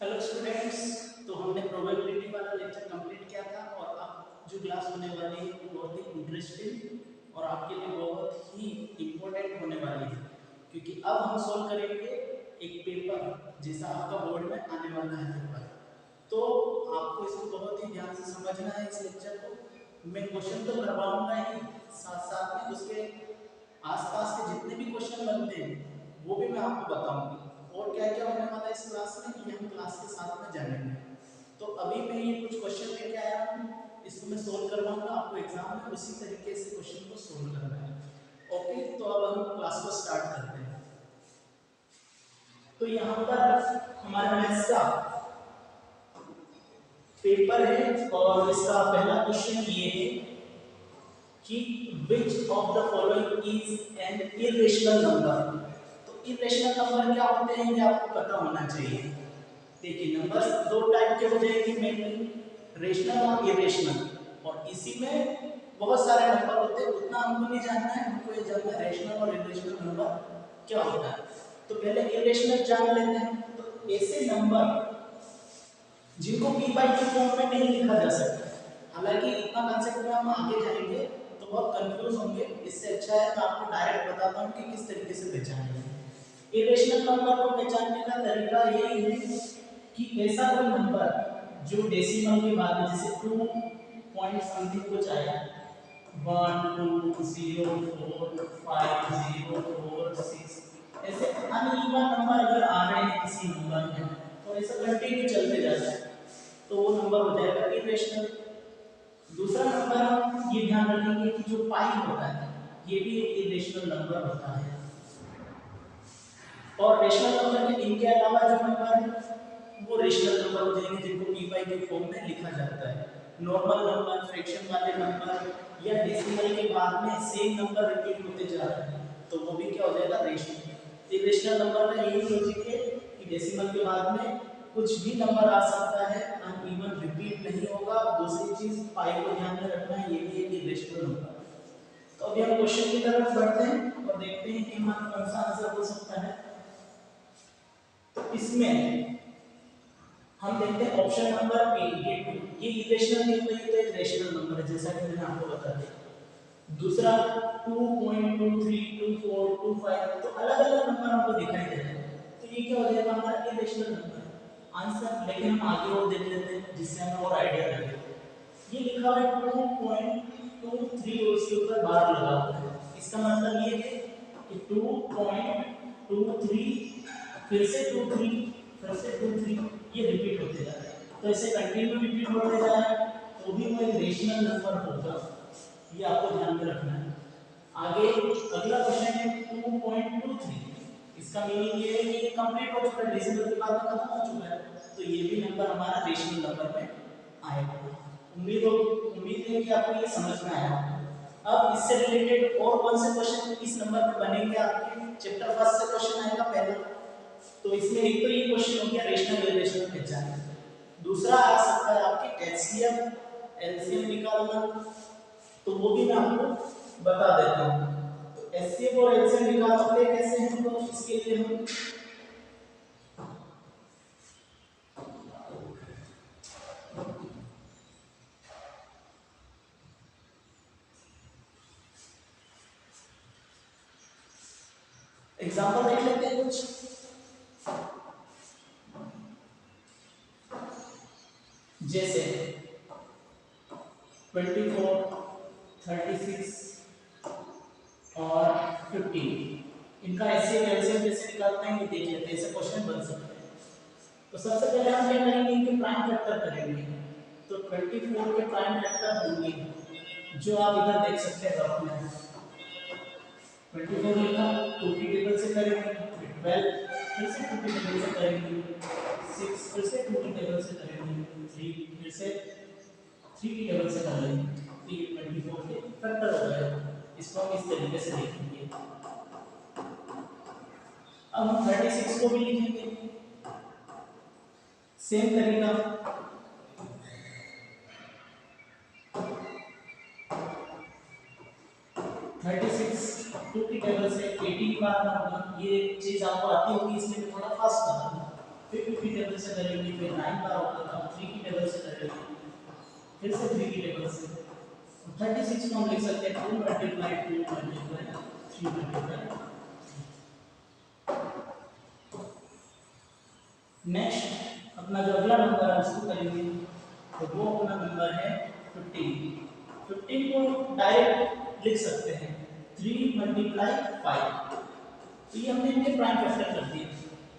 Hello students. तो हमने probability वाला लेक्चर कंप्लीट किया था और अब जो क्लास होने वाली है वो बहुत ही इंटरेस्टिंग और आपके लिए बहुत ही इम्पोर्टेंट होने वाली है, क्योंकि अब हम सॉल्व करेंगे एक पेपर जैसा आपका बोर्ड में आने वाला है पेपर। तो आपको इसको बहुत ही ध्यान से समझना है। इस लेक्चर को मैं क्वेश्चन तो करवाऊंगा ही, साथ साथ में उसके आसपास के जितने भी क्वेश्चन बनते हैं वो भी मैं आपको बताऊंगी। और क्या क्या होने वाला है इस क्लास में ये हम क्लास के साथ में जानेंगे। तो अभी मैं ये कुछ क्वेश्चन लेके आया हूँ, इसको मैं सोल्व करवाऊंगा आपको एग्जाम में, उसी तरीके से क्वेश्चन को सोल्व करना है। ओके, तो अब हम क्लास को स्टार्ट करते हैं। तो यहाँ पर हमारे मैथ्स का पेपर है और इसका पहला क्वेश्चन ये है कि which of the following is an irrational number। तो irrational नंबर क्या होते हैं ये आपको पता होना चाहिए। देखिए नंबर्स दो टाइप के हो जाएंगे मेनली, रेशनल और इरेशनल। और इसी में बहुत सारे नंबर होते हैं, उतना हमको नहीं जानना है, हमको ये जानना है रेशनल और इरेशनल नंबर क्या होता है। तो पहले इरेशनल जान लेते हैं। तो ऐसे नंबर जिनको p बाई q फॉर्म में नहीं लिखा जा सकता, हालांकि इतना कंसेप्ट में हम आगे जाएंगे तो बहुत कंफ्यूज होंगे, इससे अच्छा है मैं आपको डायरेक्ट बताता हूँ कि किस तरीके से पहचानेंगे। इरेशनल नंबर को पहचानने का तरीका यही है कि ऐसा कोई नंबर जो डेसिमल के बाद में जैसे 2 पॉइंट समथिंग कुछ आया 1 2 0 4 5 0 4 6, ऐसे अनइवन नंबर अगर आ रहे हैं किसी नंबर में तो ऐसा कंटिन्यू चलते जाता है तो वो नंबर हो जाएगा इरेशनल। दूसरा नंबर हम ये ध्यान रखेंगे कि जो पाई होता है ये भी एक इरेशनल नंबर होता है। और रेशनल नंबर के इनके अलावा जो नंबर है वो रेशनल नंबर हो जाएंगे जिनको p बाई q फॉर्म में लिखा जाता है। नॉर्मल नंबर, फ्रैक्शन वाले नंबर या डेसिमल के बाद में सेम नंबर रिपीट होते जा रहे हैं तो वो भी क्या हो जाएगा रेशनल। इरेशनल नंबर का यही लॉजिक है कि डेसिमल के बाद में कुछ भी नंबर आ सकता है, अनइवन रिपीट नहीं होगा। दूसरी चीज पाई को ध्यान में रखना है, ये भी एक इरेशनल नंबर। तो अभी हम क्वेश्चन की तरफ बढ़ते हैं और देखते हैं कि हमारा कौन सा आंसर हो सकता है। तो इसमें हम देखते हैं ऑप्शन नंबर ए, ये इरेशनल नहीं होता, ये तो एक रेशनल नंबर है जैसा कि मैंने आपको बता दिया। दूसरा 2.23 24 25 तो अलग अलग नंबर हमको दिखाई दे रहे हैं, तो ये क्या हो जाएगा हमारा इरेशनल नंबर आंसर। लेकिन हम आगे और देख लेते हैं जिससे हमें और आइडिया लगे। ये लिखा हुआ है 2.23 और उसके ऊपर बार लगा हुआ है, इसका मतलब ये है कि 2.23 फिर से 23 फिर से 23 ये रिपीट होते जा रहे हैं, तो ऐसे कंटिन्यू रिपीट होते जा रहे हैं तो भी वो एक रेशनल नंबर होगा, ये आपको ध्यान में रखना है। आगे अगला क्वेश्चन है 2.23, इसका मीनिंग ये है कि ये कंप्लीट हो चुका है, डेसिमल के बाद में खत्म हो चुका है, तो ये भी नंबर हमारा रेशनल नंबर में आएगा। उम्मीद है कि आपको ये समझ में आया। अब इससे रिलेटेड और कौन से क्वेश्चन इस नंबर पे बनेंगे आपके चैप्टर फर्स्ट से क्वेश्चन आएगा पहले। तो इसमें एक तो ये क्वेश्चन हो गया रेशनल इरेशनल पहचान। दूसरा आ सकता है आपके एचसीएफ एलसीएम निकालना, तो वो भी मैं आपको बता देता हूँ। तो एचसीएफ और एलसीएम निकाल सकते हैं कैसे हैं, तो इसके लिए हम एग्जांपल देख लेते हैं कुछ। जैसे 24 36 और 15 इनका एचसीएफ एलसीएम कैसे निकालते हैं ये देख लेते हैं, ऐसे क्वेश्चन बन सकते हैं। तो सबसे पहले हम क्या करेंगे, इनके प्राइम फैक्टर करेंगे। तो 24 के प्राइम फैक्टर होंगे जो आप इधर देख सकते हैं रफ में 24 लिखा 2 की टेबल से करेंगे, फिर 12 फिर से 2 की टेबल से करेंगे, 6 फिर से 2 की टेबल से करेंगे, 3 फिर से 3 की टेबल से कर लेंगे, तो ये 24 के फैक्टर हो जाएगा। इसको हम इस तरीके से लिखेंगे। अब हम 36 को भी लिखेंगे सेम तरीका। 36 2 की टेबल से 18 बार होगा, ये चीज आपको आती होगी इसलिए थोड़ा फास्ट करना। फिर की टेबल से करेंगे, फिर 9 बार होता था, 3 की टेबल से करेंगे, फिर से 3 की टेबल से। 36 को हम लिख सकते हैं 2 मल्टीप्लाई 2 मल्टीप्लाई 3 मल्टीप्लाई। नेक्स्ट अपना जो अगला नंबर है उसको करेंगे, तो वो अपना नंबर है 15। 15 को डायरेक्ट लिख सकते हैं 3 मल्टीप्लाई 5। तो ये हमने इनके प्राइम फैक्टर कर दिए।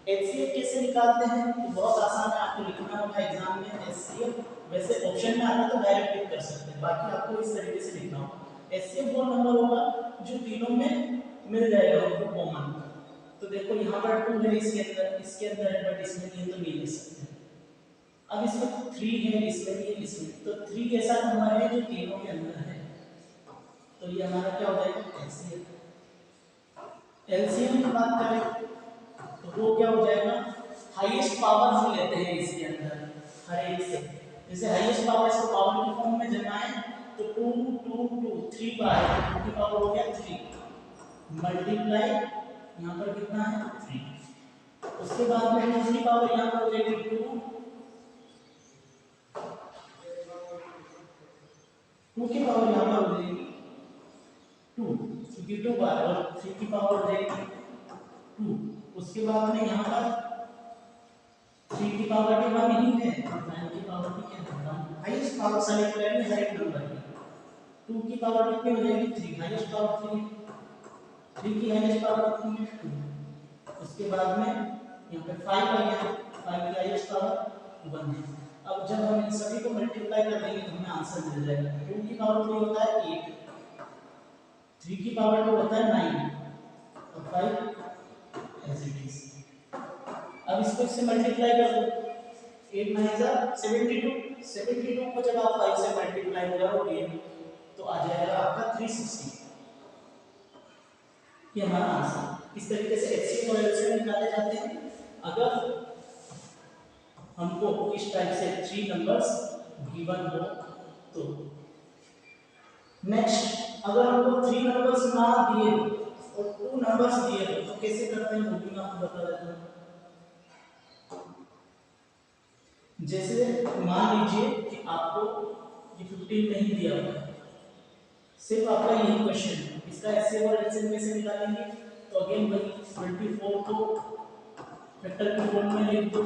एचसीएफ कैसे निकालते हैं, तो बहुत आसान है, आपको लिखना होगा एग्जाम में एचसीएफ। वैसे ऑप्शन में आता तो डायरेक्ट लिख कर सकते हैं, बाकी आपको इस तरीके से लिखना होगा। एचसीएफ वो नंबर होगा जो तीनों में मिल जाएगा आपको कॉमन। तो देखो यहाँ पर 2 है इसके अंदर है, बट इसमें नहीं है तो नहीं ले सकते। अब इसमें 3 है, इसमें भी है, इसमें, तो 3 ऐसा नंबर है जो तीनों के अंदर है, तो ये हमारा क्या हो जाएगा एचसीएफ। एलसीएम की बात करें तो वो क्या हो जाएगा, हाईएस्ट पावर हम लेते हैं इसके अंदर हर एक से। जैसे हाईएस्ट पावर इसको पावर की फॉर्म में जमा है तो 2 2 2 3 बार 2 की पावर हो गया 3 मल्टीप्लाई यहाँ पर कितना है 3। उसके बाद में दूसरी पावर यहाँ पर हो जाएगी 2 की पावर यहाँ पर हो जाएगी 2 क्योंकि 2 बार, और 3 की पावर हो जाएगी 2। उसके बाद में यहाँ पर 3 की पावर के बाद नहीं है, 9 की पावर भी क्या है, हाईएस्ट पावर सेलेक्ट करेंगे हर एक नंबर की। 2 की पावर कितनी हो जाएगी 3, हाईएस्ट पावर 3, 3 की हाईएस्ट पावर कितनी है 2। उसके बाद में यहाँ पे 5 आ गया, 5 की हाईएस्ट पावर 1 है। अब जब हम इन सभी को मल्टीप्लाई कर देंगे तो हमें आंसर मिल जाएगा। 2 की पावर 3 होता है 8, 3 की पावर 2 होता है 9 और 5 ऐसे ही। अब इसको इससे मल्टीप्लाई कर दो, 8 9 72, 72 को जब आप 5 से मल्टीप्लाई करोगे तो आ जाएगा आपका 360। ये हमारा आंसर। इस तरीके से एचसीएफ और एलसीएम निकाले जाते हैं अगर हमको इस टाइप से 3 नंबर्स गिवन हो तो। नेक्स्ट अगर हमको 3 नंबर्स ना दिए और 2 नंबर्स दिए तो कैसे करते हैं वो भी मैं आपको बता देता हूँ। जैसे मान लीजिए कि आपको ये 15 नहीं दिया हुआ, सिर्फ आपका यही क्वेश्चन है, इसका एचसीएफ और एलसीएम कैसे निकालेंगे, तो अगेन वही 24 को फैक्टर की फॉर्म में लिख दो,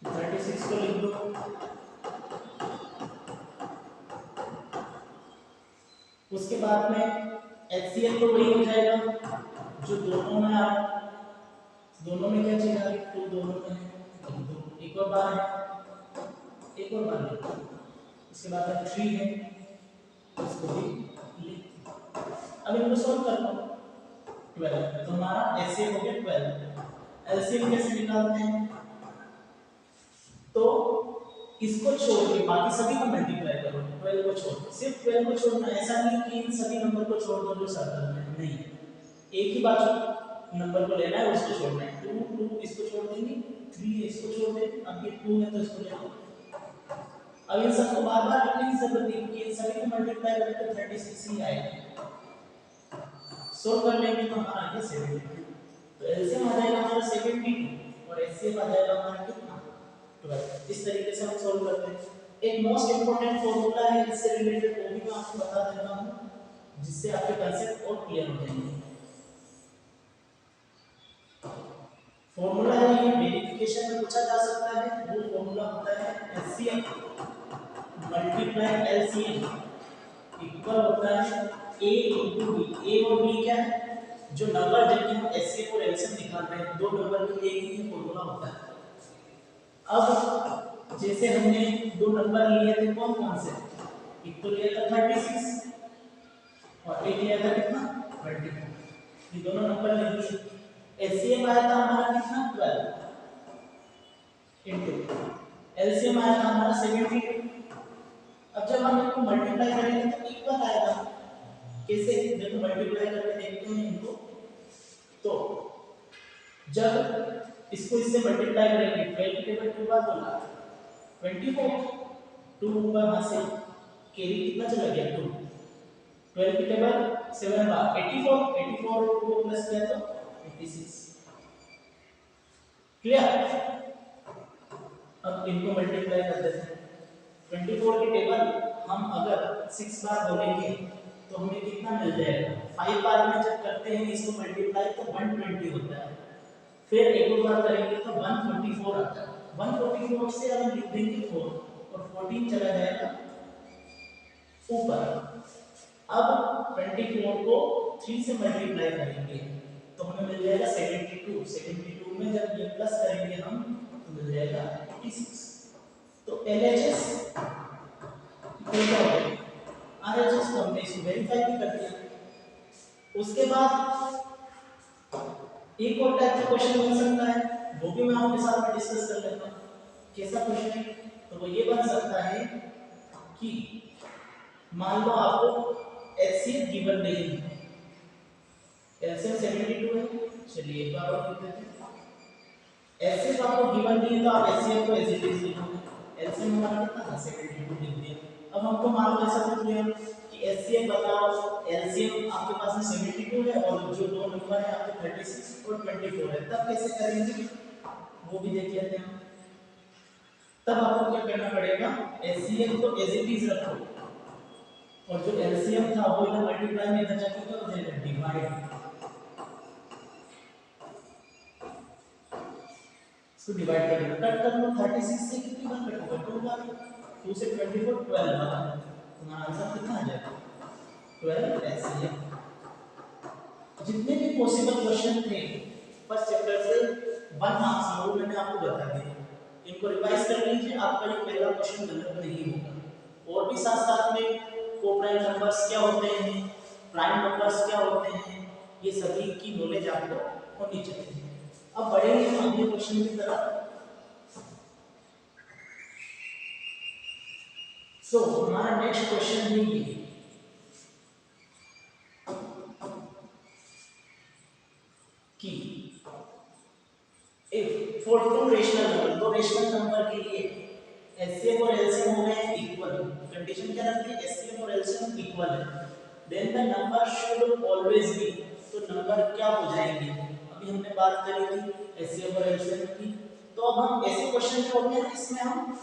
36 को लिख दो, उसके बाद में एचसीएफ तो वही हो जाएगा जो दोनों में आप दोनों में क्या चीज आ रही है, 2 दोनों में है, 2 एक और बार है, एक और बार है, उसके बाद में 3 है, इसको भी लिख। अब इनको सॉल्व कर लो, 12, तो हमारा एचसीएफ हो गया 12। एलसीएम कैसे निकालते हैं, तो इसको छोड़ के बाकी सभी को मल्टीप्लाई करो, 12 को छोड़, सिर्फ 12 को छोड़ना, ऐसा नहीं कि इन सभी नंबर को छोड़ दो जो सर्कल में, नहीं, एक ही बात नंबर को लेना है उसको छोड़ना है। 2 2 इसको छोड़ देंगे, 3 इसको छोड़ देंगे, अब ये 2 है तो इसको ले लो। अब इन सबको बार-बार लिखने की जरूरत नहीं है, इन सभी को मल्टीप्लाई करें तो 36 ही आएगा। सॉल्व कर लेंगे तो हमारा आ गया 72। तो एलसीएम आ जाएगा हमारा 72 और एचसीएफ आ जाएगा हमारा कितना 12। इस तरीके से हम सॉल्व करते हैं। एक मोस्ट इंपोर्टेंट फार्मूला है इससे रिलेटेड, वो भी मैं आपको बता देता हूं जिससे आपके कांसेप्ट और क्लियर हो जाएंगे। फॉर्मूला है ये, वेरिफिकेशन में पूछा जा सकता है। वो फॉर्मूला होता है एचसीएफ मल्टीप्लाई एलसीएम इक्वल होता है a into b। a और b क्या है, जो नंबर जिनके हम एचसीएफ और एलसीएम निकालते हैं, दो नंबर के लिए ही ये फॉर्मूला होता है। अब जैसे हमने दो नंबर लिए थे, कौन कौन से, एक तो लिया था 36 और एक लिया था कितना 24, ये दोनों नंबर ले लिए। एचसीएफ आया था हमारा कितना 12 इनटू एलसीएम आया था हमारा 72। अब जब हम इनको मल्टीप्लाई करेंगे तो इक्वल आएगा। कैसे, देखो मल्टीप्लाई करके देखते हैं इनको, तो जब इसको इससे मल्टीप्लाई करेंगे 12 की टेबल 2 बार बोला 24, 2 ऊपर वहां से कैरी कितना चला गया 2, 12 की टेबल 7 बार 84, 84 और 2 को प्लस किया तो 86। क्लियर। अब इनको मल्टीप्लाई कर देते हैं। 24 की टेबल हम अगर 6 बार बोलेंगे तो हमें कितना मिल जाएगा, 5 बार में जब करते हैं इसको मल्टीप्लाई तो 120 होता है, फिर एक और बार करेंगे तो 144 आता है। 144 से हम लिख देंगे 4 और 14 चला जाएगा ऊपर। अब 24 को 3 से मल्टीप्लाई करेंगे तो हमें मिल जाएगा 72। 72 में जब ये प्लस करेंगे हम तो मिल जाएगा 86। तो LHS इक्वल क्या हो गया, RHS को हमने इसको वेरीफाई भी कर दिया। उसके बाद एक और टाइप का क्वेश्चन बन सकता है, वो भी मैं आपके साथ में डिस्कस कर लेता हूँ। कैसा क्वेश्चन है, तो वो ये बन सकता है कि मान लो आपको HCF गिवन नहीं है, LCM 72 है, चलिए एक बार और लिख देते हैं। HCF आपको गिवन नहीं है तो आप HCF को एज इट इज लिखोगे, LCM हमारा कितना था 72 लिख दिया। अब हमको मान लो ऐसा पूछ लिया कि HCF बताओ, LCM आपके पास में 72 है और जो दो नंबर है आपके 36 और 24 है, तब कैसे करेंगे वो भी देख लेते हैं। तब आपको क्या करना पड़ेगा, HCF को एज इट इज रखो और जो LCM था वो इधर मल्टीप्लाई में इधर जाके क्या हो जाएगा, डिवाइड। इसको डिवाइड कर देना, कट कर लो। 36 से कितनी बार कटोगे, 2 बार, 2 से 24 12 बार, तुम्हारा आंसर कितना आ जाएगा 12 LCM। जितने भी पॉसिबल क्वेश्चन थे फर्स्ट चैप्टर से 1 मार्क्स में वो मैंने आपको बता दिया, इनको रिवाइज कर लीजिए, आपका ये पहला क्वेश्चन गलत नहीं होगा। और भी साथ साथ में कोप्राइम नंबर्स क्या होते हैं, प्राइम नंबर्स क्या होते हैं, ये सभी की नॉलेज आपको होनी चाहिए। अब बढ़ेंगे हम अगले क्वेश्चन की तरफ। सो हमारा नेक्स्ट क्वेश्चन है ये कि if for two rational number, दो रेशनल नंबर के लिए एचसीएफ और एलसीएम हो गए इक्वल, कंडीशन क्या रहती है, एचसीएफ और एलसीएम इक्वल है, then the number should always be, तो नंबर क्या हो जाएंगे। अभी हमने बात करी थी एचसीएफ और एलसीएम की, तो अब हम ऐसे क्वेश्चन जो होते हैं इसमें हम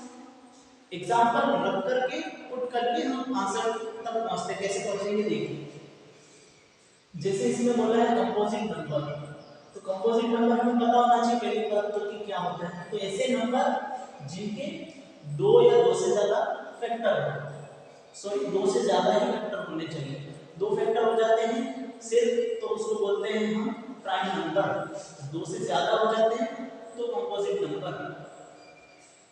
एग्जांपल रख करके पुट करके हम आंसर तक पहुंचते, कैसे पहुंचेंगे देखिए। जैसे इसमें बोला है कंपोजिट नंबर, तो कंपोजिट नंबर हमें पता होना चाहिए पहली बात तो कि क्या होता है, तो ऐसे नंबर जिनके दो या दो से ज्यादा फैक्टर हो, सॉरी दो से ज्यादा ही फैक्टर होने चाहिए, दो फैक्टर हो जाते हैं सिर्फ तो उसको बोलते हैं हम प्राइम नंबर, दो से ज्यादा हो जाते हैं तो कंपोजिट नंबर।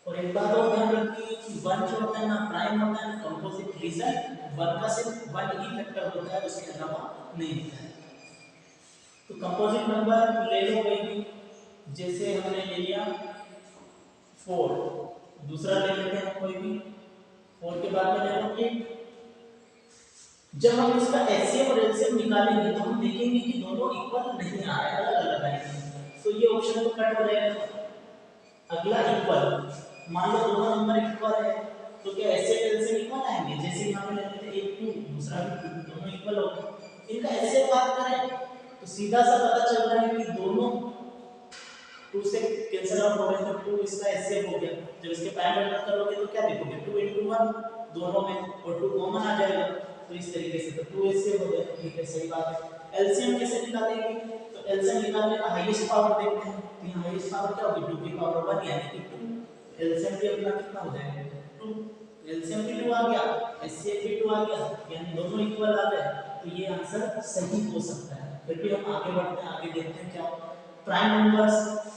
और एक बात और ध्यान रखिए कि वन जो होता है ना प्राइम होता है ना कंपोजिट रीजन, वन का सिर्फ वन ही फैक्टर होता है, उसके अलावा नहीं होता है। तो कंपोजिट नंबर ले लो कोई भी, जैसे हमने ले लिया 4, दूसरा ले लेते हैं कोई भी 4 के बाद में ले लो 8। जब हम इसका एचसीएफ और एलसीएम निकालेंगे तो हम देखेंगे कि दोनों इक्वल नहीं आ रहे, अलग अलग आएंगे, तो ये ऑप्शन तो कट हो जाएगा। अगला इक्वल, मान लो दोनों नंबर इक्वल है तो क्या एचसीएफ एलसीएम इक्वल आएंगे, जैसे यहां पे लेते थे 1 2 दूसरा भी 2, दोनों इक्वल हो गए। इनका एचसीएफ बात करें तो सीधा सा पता चल रहा है कि दोनों 2 से कैंसिल आउट हो गए तो 2 इसका एचसीएफ हो गया। जब इसके प्राइम एंड करोगे तो क्या देखोगे 2 * 1 दोनों में, और 2 कॉमन आ जाएगा, तो इस तरीके से तो 2 एचसीएफ हो गया, ठीक है सही बात है। एलसीएम कैसे निकालेंगे, तो एलसीएम निकालने का हाईएस्ट पावर देखते हैं, तो यहां हाईएस्ट पावर क्या होगी 2 की पावर 1 यानी कि 2, एलसीएम भी अपना कितना हो जाएगा 2, एलसीएम भी 2 आ गया, एचसीएफ भी 2 आ गया, यानी दोनों इक्वल आ गए, तो ये आंसर सही हो सकता है। फिर भी हम आगे बढ़ते हैं, आगे देखते हैं क्या प्राइम नंबर्स,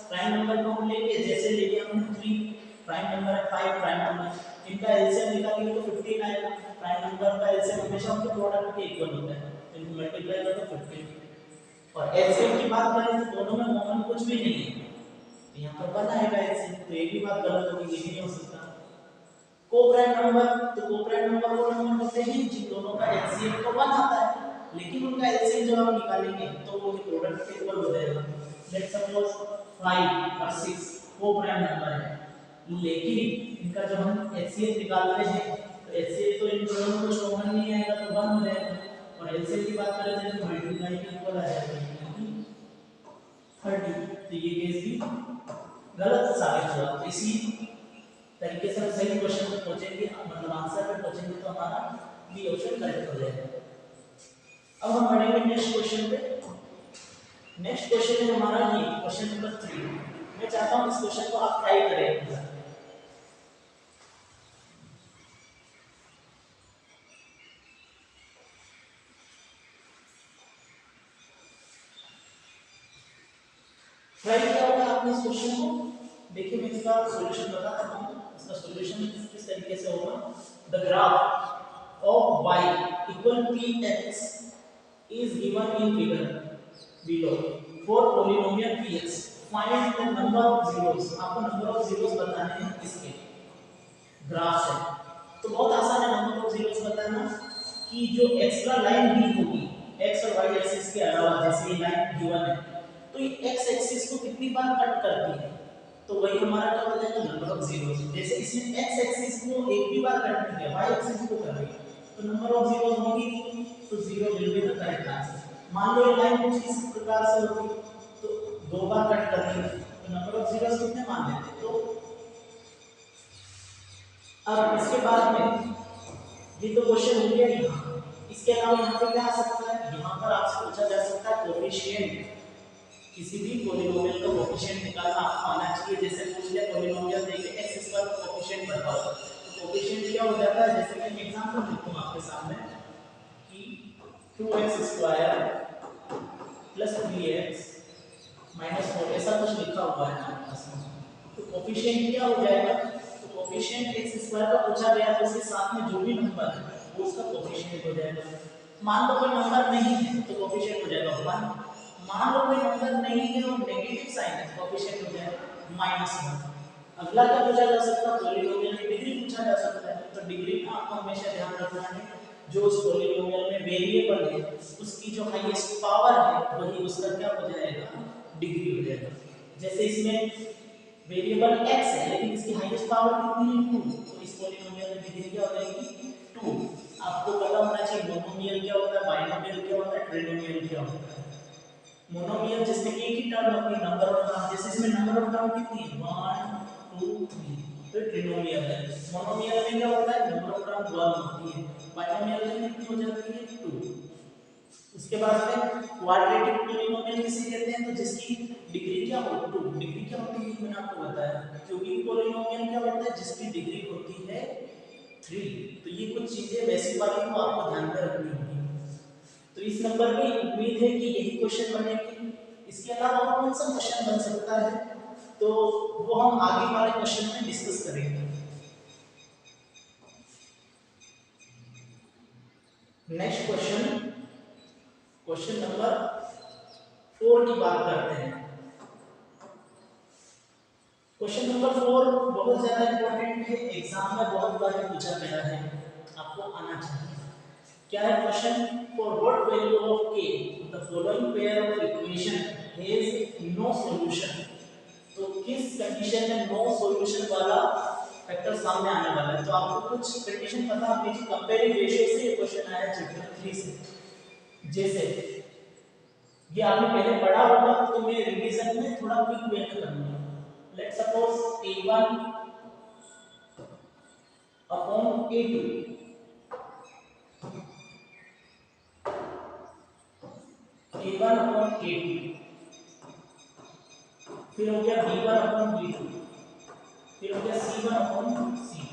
प्राइम नंबर को हम लेंगे, जैसे ले लिया हमने 3, प्राइम नंबर है 5 प्राइम नंबर, इनका एलसीएम निकालेंगे तो 15 आएगा। प्राइम नंबर का एलसीएम हमेशा उनके प्रोडक्ट के इक्वल होता है, तो इनको मल्टीप्लाई करो तो 15। और एलसीएम की बात करें तो दोनों में कॉमन कुछ भी नहीं है, तो यहां पर 1 आएगा एलसीएम, तो ये भी बात गलत होगी, ये भी नहीं हो सकता। कोप्राइम नंबर, तो कोप्राइम नंबर वो नंबर होते हैं जिन दोनों का एलसीएम तो 1 आता है, लेकिन उनका एलसीएम जब हम निकालेंगे तो वो प्रोडक्ट के इक्वल हो जाएगा। लेट्स सपोज 5 और 6 कोप्राइम नंबर है, लेकिन इनका जब हम एचसीएफ निकालते हैं तो एचसीएफ तो इन दोनों में कुछ कॉमन नहीं आएगा तो 1 हो जाएगा, और एलसीएम की बात करें तो मल्टीप्लाई के इक्वल आ जाएगा 30, तो ये केस भी गलत साबित हुआ। तो इसी तरीके से हम सही क्वेश्चन पे पहुंचेंगे, मतलब आंसर पे पहुंचेंगे, तो हमारा बी ऑप्शन करेक्ट हो जाएगा। अब हम बढ़ेंगे नेक्स्ट क्वेश्चन पे। नेक्स्ट क्वेश्चन है हमारा ये क्वेश्चन नंबर 3। मैं चाहता हूं इस क्वेश्चन को आप ट्राई करें। ट्राई किया होगा आपने इस क्वेश्चन को। देखिए मैं इसका सॉल्यूशन बताता हूं। इसका सॉल्यूशन किस तरीके से होगा। The graph of y equal px is given in figure below for polynomial px find the number of zeros। आपको नंबर ऑफ जीरोस बताने हैं इसके ग्राफ से। तो बहुत आसान है नंबर ऑफ जीरोस बताना कि जो एक्स्ट्रा लाइन दी होगी x और y एक्सिस के अलावा, जैसे ये लाइन गिवन है, तो ये x एक्सिस को कितनी बार कट करती है, तो वही हमारा क्या हो जाएगा नंबर ऑफ जीरोस। जैसे इसमें x एक्सिस को एक भी बार कट नहीं किया, y एक्सिस को कर रही है, तो नंबर ऑफ जीरोस होगी, तो zero will be the correct answer. मान लो ये लाइन कुछ इस प्रकार से होती, तो दो बार कट कर रही है, तो नंबर ऑफ जीरोस कितने मान लेते। तो अब इसके बाद में ये तो क्वेश्चन हो गया यहाँ। इसके अलावा यहाँ पे क्या आ सकता है, यहाँ पर आपसे पूछा जा सकता है कोएफिशिएंट, किसी भी पॉलीनोमियल का कोएफिशिएंट निकालना आपको आना चाहिए। जैसे पूछ लिया पॉलीनोमियल देके x स्क्वायर का कोएफिशिएंट बताओ, तो कोएफिशिएंट क्या हो जाता है, जैसे कि मैं एग्जांपल लिखूं आपके सामने कि 2x square plus 3x minus 4, ऐसा कुछ लिखा हुआ है ना इसमें। तो कोएफिशिएंट क्या हो जाएगा, तो कोएफिशिएंट x स्क्वायर का पूछा गया तो उसके साथ में जो भी नंबर है वो उसका कोएफिशिएंट हो जाएगा। मान लो कोई नंबर नहीं है तो कोएफिशिएंट हो जाएगा 1। मान लो कोई नंबर नहीं है और नेगेटिव साइन है, कोएफिशिएंट हो जाएगा -1। अगला क्या पूछा जा सकता है, पॉलीनोमियल की डिग्री पूछा जा सकता है। तो डिग्री का आपको हमेशा ध्यान रखना है जो उस पॉलीनोमियल में वेरिएबल है उसकी जो हाईएस्ट पावर है वही उसका क्या हो जाएगा, डिग्री हो जाएगा। जैसे इसमें वेरिएबल x है लेकिन इसकी हाईएस्ट पावर कितनी है 2, तो इस पॉलीनोमियल में डिग्री क्या हो जाएगी 2। आपको पता होना चाहिए मोनोमियल क्या होता है, बाइनोमियल क्या होता है, ट्रिनोमियल क्या होता है। मोनोमियल जिसमें एक ही टर्म होती है, नंबर ऑफ टर्म, जैसे इसमें नंबर ऑफ टर्म कितनी है 1 2 3, तो ट्रिनोमियल है। मोनोमियल में क्या होता है, नंबर ऑफ टर्म 1 होती है, बाइनोमियल में कितनी हो जाती है 2। उसके बाद में क्वाड्रेटिक पॉलीनोमियल किसे कहते हैं, तो जिसकी डिग्री क्या हो 2। डिग्री क्या होती है मैंने आपको बताया, क्यूबिक पॉलीनोमियल क्या होता है जिसकी डिग्री होती है 3। तो ये कुछ चीजें वैसी वाली को आपको ध्यान में रखनी होगी। तो इस नंबर की उम्मीद है कि यही क्वेश्चन बनेगी। इसके अलावा और कौन सा क्वेश्चन बन सकता है, तो वो हम आगे वाले क्वेश्चन में डिस्कस करेंगे। नेक्स्ट क्वेश्चन, क्वेश्चन नंबर 4 की बात करते हैं। क्वेश्चन नंबर 4 बहुत ज्यादा इंपॉर्टेंट है, एग्जाम में बहुत बार पूछा गया है, आपको आना चाहिए। क्या है question, for what value of k the following pair of equation has no solution. तो किस कंडीशन में नो सॉल्यूशन वाला फैक्टर सामने आने वाला है। तो आपको कुछ कंडीशन पता होनी चाहिए। कंपेयरिंग रेशियो से ये क्वेश्चन आया चैप्टर 3 से। जैसे ये आपने पहले पढ़ा होगा तो मैं रिवीजन में थोड़ा क्विक वे में करूंगा। Let's suppose a1 upon a2, a1 upon a2, फिर हो गया b1 अपॉन b2, फिर हो गया c1 अपॉन c2।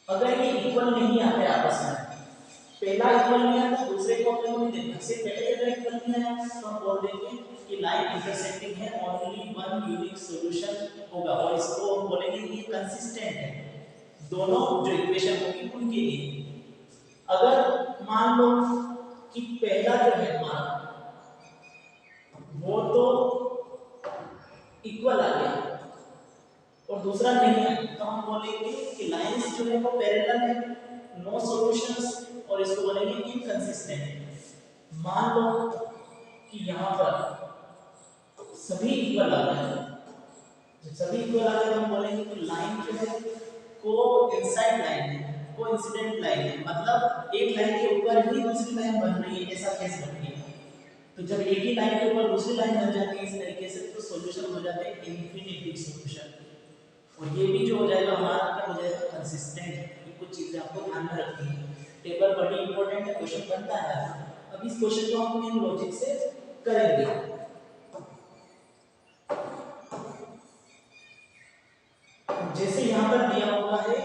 अगर ये इक्वल नहीं आते आपस में, पहला इक्वल नहीं आता दूसरे को हम लोग नहीं देखते, इससे पहले अगर इक्वल नहीं आया तो हम बोल देंगे कि लाइन इंटरसेक्टिंग है, ओनली वन यूनिक सॉल्यूशन होगा, और इसको हम बोलेंगे कि कंसिस्टेंट है दोनों जो इक्वेशन होगी उनके लिए। अगर मान लो कि पहला जो है हमारा वो तो इक्वल आ गया और दूसरा नहीं है, तो हम बोलेंगे कि लाइंस जो है वो पैरेलल है, नो सॉल्यूशंस, और इसको बोलेंगे इनकंसिस्टेंट। मान लो कि यहाँ पर सभी इक्वल आ गए, जब सभी इक्वल आ गए तो हम बोलेंगे कि लाइन जो है कोइंसाइड लाइन है, कोइंसिडेंट लाइन है, मतलब एक लाइन के ऊपर ही दूसरी लाइन बन रही है, ऐसा केस बन गया। तो जब एक ही लाइन के ऊपर दूसरी लाइन बन जाती है इस तरीके से तो सॉल्यूशन हो जाता है इन्फिनिटी सॉल्यूशन। और ये भी जो हो जाएगा हमारा क्या हो जाएगा कंसिस्टेंट। ये कुछ चीजें आपको ध्यान में रखनी है, टेबल बड़ी इंपॉर्टेंट है, क्वेश्चन बनता है। अब इस क्वेश्चन को हम इन लॉजिक से करेंगे। जैसे यहाँ पर दिया हुआ है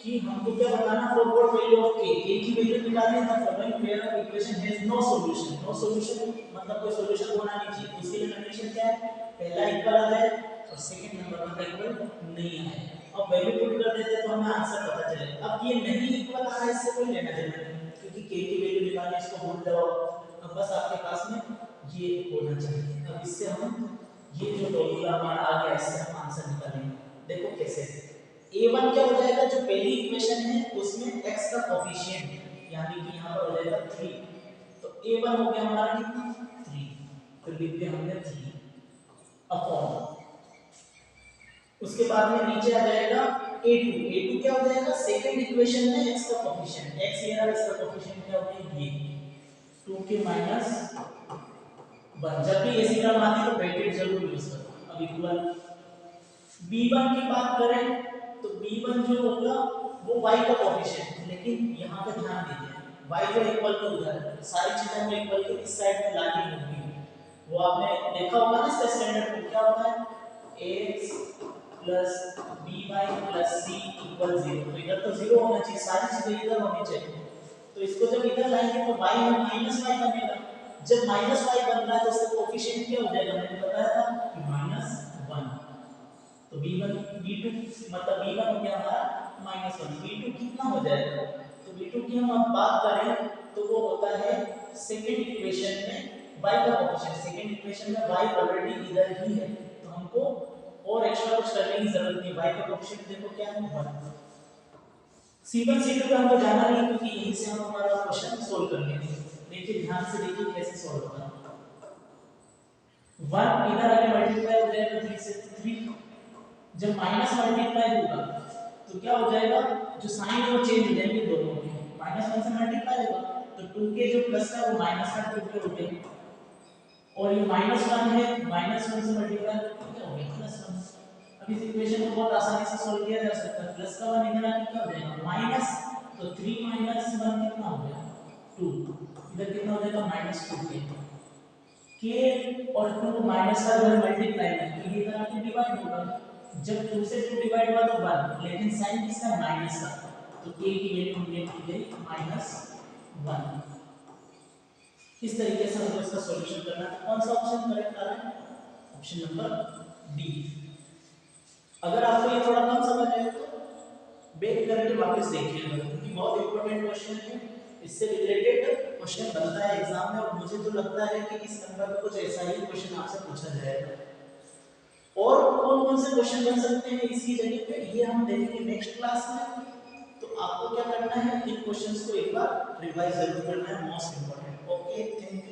कि हमको क्या बताना, फॉरवर्ड वैल्यू ऑफ ए की वैल्यू निकालनी है। Following pair of equation has no solution. No solution मतलब कोई सॉल्यूशन होना नहीं चाहिए। उसके लिए कंडीशन क्या है, पहला इक्वल आ जाए और सेकंड नंबर वाला इक्वल नहीं आए। अब वैल्यू पुट कर देते तो हमें आंसर पता चलेगा। अब ये नहीं इक्वल आ रहा है, इससे कोई लेना देना नहीं, क्योंकि के की वैल्यू निकालनी, इसको भूल जाओ। अब बस आपके पास में ये होना चाहिए। अब इससे हम ये जो फॉर्मूला हमारा आ गया, इससे हम आंसर निकालेंगे। देखो कैसे, a1 क्या हो जाएगा, जो पहली इक्वेशन है उसमें x का कोएफिशिएंट यानी कि यहां पर हो जाएगा 3, तो a1 हो गया हमारा कितना 3, तो लिख दिया हमने 3 अपॉन, उसके बाद में नीचे आ जाएगा a2 क्या हो जाएगा, सेकंड इक्वेशन में x का कोएफिशिएंट, x ये रहा, इसका कोएफिशिएंट क्या हो गया ये 2 के माइनस 1। जब भी ऐसी टर्म आती है तो ब्रैकेट जरूर यूज करो। अब इक्वल b1 की बात करें तो b1 जो होगा वो y का कोएफिशिएंट है, लेकिन यहाँ पे ध्यान दीजिए y जो इक्वल टू उधर सारी चीजें में इक्वल के इस साइड में लानी होगी। वो आपने देखा होगा ना, इसका स्टैंडर्ड फॉर्म क्या होता है, ax by plus c = 0। तो इधर तो 0 होना चाहिए, सारी चीजें इधर होनी चाहिए। तो इसको जब इधर लाएंगे तो y में -y बनेगा। जब -y बन रहा है तो उसका कोएफिशिएंट क्या हो जाएगा, मैंने बताया था कि -1। तो b1 b2 मतलब b1 हो गया हमारा -1, b2 कितना हो जाएगा, तो b2 की हम अब बात करें तो वो होता है सेकंड इक्वेशन में y का कोएफिशिएंट। सेकंड इक्वेशन में y ऑलरेडी इधर ही है, तो हमको और एक्स्ट्रा कुछ करने की जरूरत नहीं। y का कोएफिशिएंट देखो क्या है 1। c1 c2 पे हमको जाना नहीं, क्योंकि यहीं से हम हमारा क्वेश्चन सोल्व कर लेंगे। देखिए ध्यान से देखिए कैसे सोल्व होगा। 1 इधर आके मल्टीप्लाई हो जाएगा 3 से 3, जब माइनस मल्टीप्लाई होगा तो क्या हो जाएगा, जो साइन है वो चेंज हो जाएंगे दोनों के, -1 से मल्टीप्लाई होगा तो 2 के जो प्लस है वो -1 2 के हो गए, और ये -1 है -1 से मल्टीप्लाई करके क्या हो गया +1। अब इस इक्वेशन को बहुत आसानी से सॉल्व किया जा सकता है। प्लस का 1 इधर आके क्या हो जाएगा माइनस, तो 3 - 1 कितना हो गया 2, इधर कितना हो जाएगा -2 के और 2 माइनस का जो है मल्टीप्लाई है तो ये इधर आके डिवाइड होगा। जब 2 से 2 डिवाइड हुआ तो 1, लेकिन साइन किसका माइनस का, तो a की वैल्यू हमने की गई -1। इस तरीके से हमको इसका सॉल्यूशन करना है। कौन सा ऑप्शन करेक्ट आ रहा है, ऑप्शन नंबर डी। अगर आपको ये थोड़ा कम समझ आए तो बैक करके वापस देखिएगा, क्योंकि बहुत इंपॉर्टेंट क्वेश्चन है, इससे रिलेटेड क्वेश्चन बनता है एग्जाम में, और मुझे तो लगता है कि इस नंबर पे कुछ ऐसा ही क्वेश्चन आपसे पूछा जाएगा। और कौन कौन से क्वेश्चन बन सकते हैं इसकी जगह पे, ये हम देखेंगे नेक्स्ट क्लास में। तो आपको क्या करना है, इन क्वेश्चंस को एक बार रिवाइज जरूर करना है, most important. Okay, thank you.